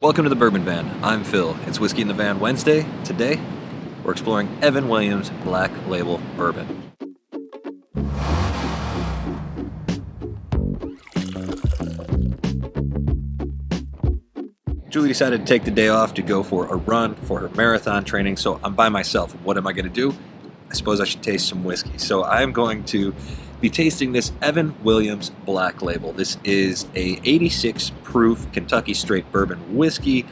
Welcome to the Bourbon Van. I'm Phil. It's Whiskey in the Van Wednesday. Today, we're exploring Evan Williams Black Label Bourbon. Julie decided to take the day off to go for a run for her marathon training, so I'm by myself. What am I going to do? I suppose I should taste some whiskey. So I'm going to be tasting this Evan Williams Black Label. This is a 86 proof Kentucky straight bourbon whiskey.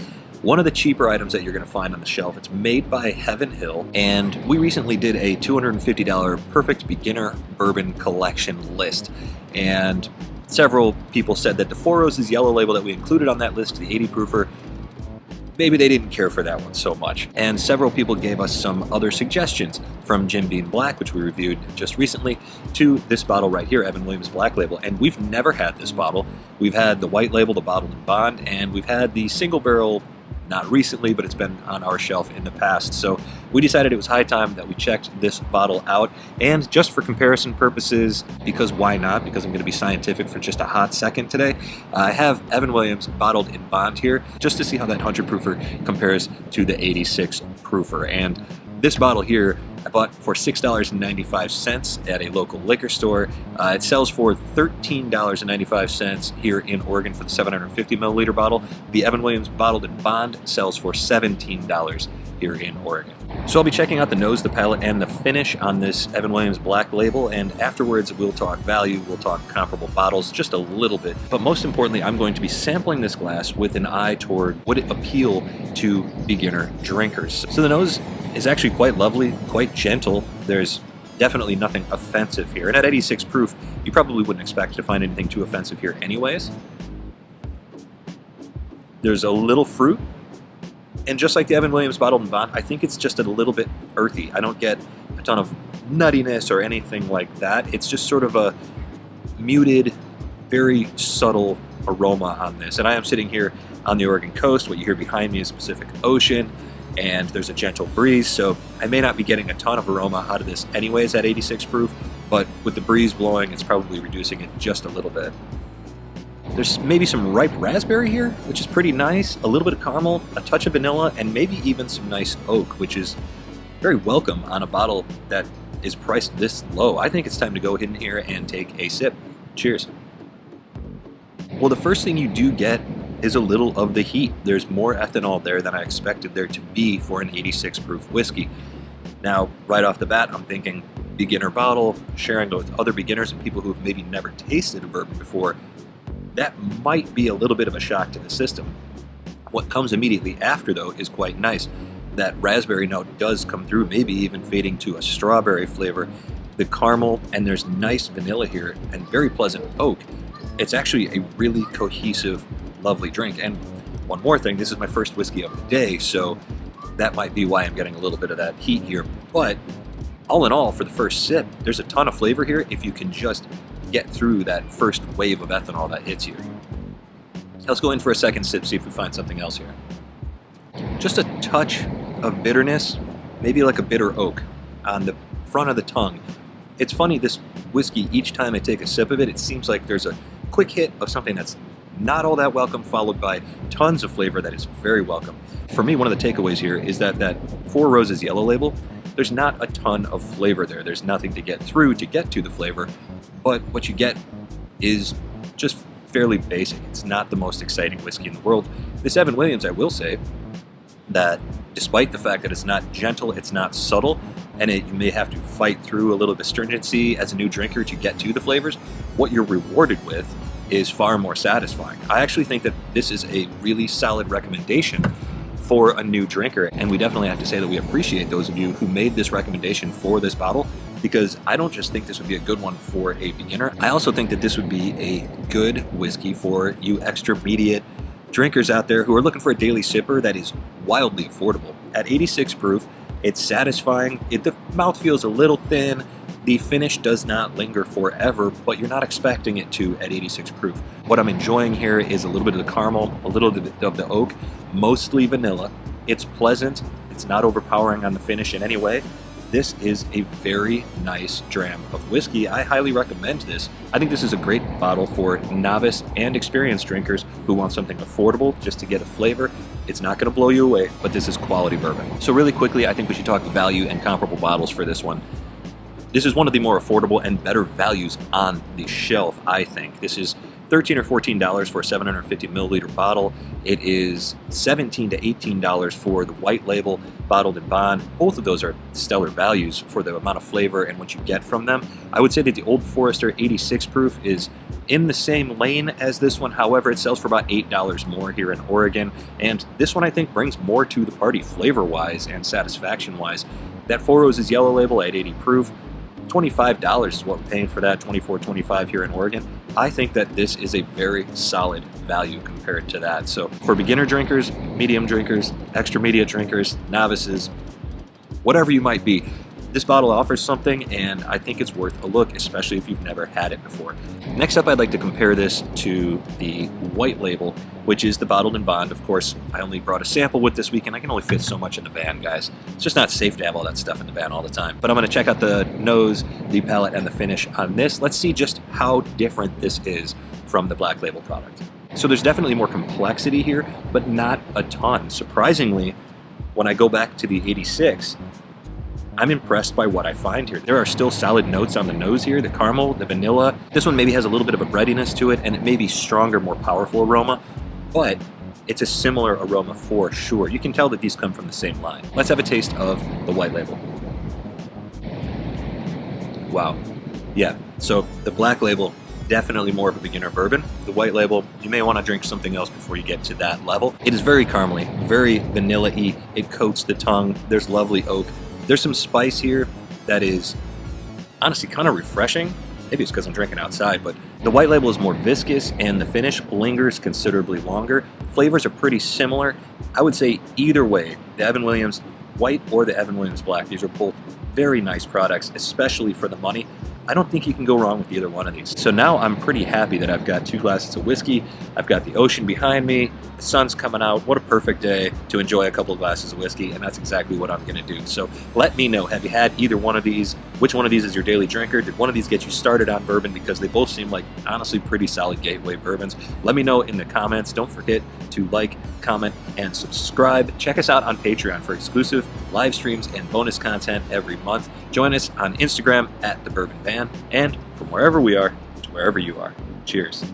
One of the cheaper items that you're going to find on the shelf. It's made by Heaven Hill, and we recently did a $250 perfect beginner bourbon collection list. And several people said that the Four Roses yellow label that we included on that list, the 80 proofer, maybe they didn't care for that one so much. And several people gave us some other suggestions, from Jim Beam Black, which we reviewed just recently, to this bottle right here, Evan Williams Black Label. And we've never had this bottle. We've had the white label, the bottled in bond, and we've had the single barrel, not recently, but it's been on our shelf in the past. So we decided it was high time that we checked this bottle out. And just for comparison purposes, because why not? Because I'm going to be scientific for just a hot second today. I have Evan Williams bottled in bond here, just to see how that 100 proofer compares to the 86 proofer. And this bottle here, I bought for $6.95 at a local liquor store. It sells for $13.95 here in Oregon for the 750 milliliter bottle. The Evan Williams bottled in bond sells for $17 here in Oregon. So I'll be checking out the nose, the palate, and the finish on this Evan Williams Black Label, and afterwards we'll talk value, we'll talk comparable bottles just a little bit. But most importantly, I'm going to be sampling this glass with an eye toward would it appeal to beginner drinkers. So the nose is actually quite lovely, quite gentle. There's definitely nothing offensive here. And at 86 proof, you probably wouldn't expect to find anything too offensive here anyways. There's a little fruit. And just like the Evan Williams bottled in bond, I think it's just a little bit earthy. I don't get a ton of nuttiness or anything like that. It's just sort of a muted, very subtle aroma on this. And I am sitting here on the Oregon coast. What you hear behind me is the Pacific Ocean, and there's a gentle breeze, so I may not be getting a ton of aroma out of this anyways at 86 proof, but with the breeze blowing, it's probably reducing it just a little bit. There's maybe some ripe raspberry here, which is pretty nice, a little bit of caramel, a touch of vanilla, and maybe even some nice oak, which is very welcome on a bottle that is priced this low. I think it's time to go in here and take a sip. Cheers. Well, the first thing you do get is a little of the heat. There's more ethanol there than I expected there to be for an 86 proof whiskey. Now, right off the bat, I'm thinking beginner bottle, sharing it with other beginners and people who've maybe never tasted a bourbon before. That might be a little bit of a shock to the system. What comes immediately after, though, is quite nice. That raspberry note does come through, maybe even fading to a strawberry flavor. The caramel, and there's nice vanilla here, and very pleasant oak. It's actually a really cohesive, lovely drink. And one more thing, this is my first whiskey of the day, so that might be why I'm getting a little bit of that heat here. But all in all, for the first sip, there's a ton of flavor here if you can just get through that first wave of ethanol that hits you. Let's go in for a second sip, see if we find something else here. Just a touch of bitterness, maybe like a bitter oak on the front of the tongue. It's funny, this whiskey, each time I take a sip of it, it seems like there's a quick hit of something that's not all that welcome, followed by tons of flavor that is very welcome. For me, one of the takeaways here is that Four Roses yellow label, there's not a ton of flavor there. There's nothing to get through to get to the flavor, but what you get is just fairly basic. It's not the most exciting whiskey in the world. This Evan Williams, I will say that despite the fact that it's not gentle, it's not subtle, and you may have to fight through a little bit of astringency as a new drinker to get to the flavors, what you're rewarded with is far more satisfying. I actually think that this is a really solid recommendation for a new drinker, and we definitely have to say that we appreciate those of you who made this recommendation for this bottle, because I don't just think this would be a good one for a beginner. I also think that this would be a good whiskey for you extra-mediate drinkers out there who are looking for a daily sipper that is wildly affordable. At 86 proof, it's satisfying. The mouth feels a little thin. The finish does not linger forever, but you're not expecting it to at 86 proof. What I'm enjoying here is a little bit of the caramel, a little bit of the oak, mostly vanilla. It's pleasant. It's not overpowering on the finish in any way. this is a very nice dram of whiskey. I highly recommend this. I think this is a great bottle for novice and experienced drinkers who want something affordable just to get a flavor. It's not going to blow you away, but this is quality bourbon. So really quickly, I think we should talk value and comparable bottles for this one. This is one of the more affordable and better values on the shelf, I think. This is $13 or $14 for a 750 milliliter bottle. It is $17 to $18 for the white label bottled in bond. Both of those are stellar values for the amount of flavor and what you get from them. I would say that the Old Forester 86 proof is in the same lane as this one. However, it sells for about $8 more here in Oregon. And this one, I think, brings more to the party flavor-wise and satisfaction-wise. That Four Roses yellow label at 80 proof, $25 is what we're paying for that, $24.25 here in Oregon. I think that this is a very solid value compared to that. So for beginner drinkers, medium drinkers, intermediate drinkers, novices, whatever you might be, this bottle offers something, and I think it's worth a look, especially if you've never had it before. Next up, I'd like to compare this to the white label, which is the bottled in bond. Of course, I only brought a sample with this weekend. I can only fit so much in the van, guys. It's just not safe to have all that stuff in the van all the time. But I'm going to check out the nose, the palate, and the finish on this. Let's see just how different this is from the black label product. So there's definitely more complexity here, but not a ton. Surprisingly, when I go back to the 86, I'm impressed by what I find here. There are still solid notes on the nose here, the caramel, the vanilla. This one maybe has a little bit of a breadiness to it, and it may be stronger, more powerful aroma, but it's a similar aroma for sure. You can tell that these come from the same line. Let's have a taste of the white label. Wow. Yeah, so the black label, definitely more of a beginner bourbon. The white label, you may want to drink something else before you get to that level. It is very caramely, very vanilla-y. It coats the tongue. There's lovely oak. There's some spice here that is honestly kind of refreshing. Maybe it's because I'm drinking outside, but the white label is more viscous and the finish lingers considerably longer. Flavors are pretty similar. I would say either way, the Evan Williams White or the Evan Williams Black, these are both very nice products, especially for the money. I don't think you can go wrong with either one of these. So now I'm pretty happy that I've got 2 glasses of whiskey, I've got the ocean behind me, the sun's coming out. What a perfect day to enjoy a couple of glasses of whiskey, and that's exactly what I'm gonna do. So let me know, have you had either one of these? Which one of these is your daily drinker? Did one of these get you started on bourbon? Because they both seem like honestly pretty solid gateway bourbons. Let me know in the comments. Don't forget to like, comment, and subscribe. Check us out on Patreon for exclusive live streams and bonus content every month. Join us on Instagram at The Bourbon Van, and from wherever we are to wherever you are. Cheers.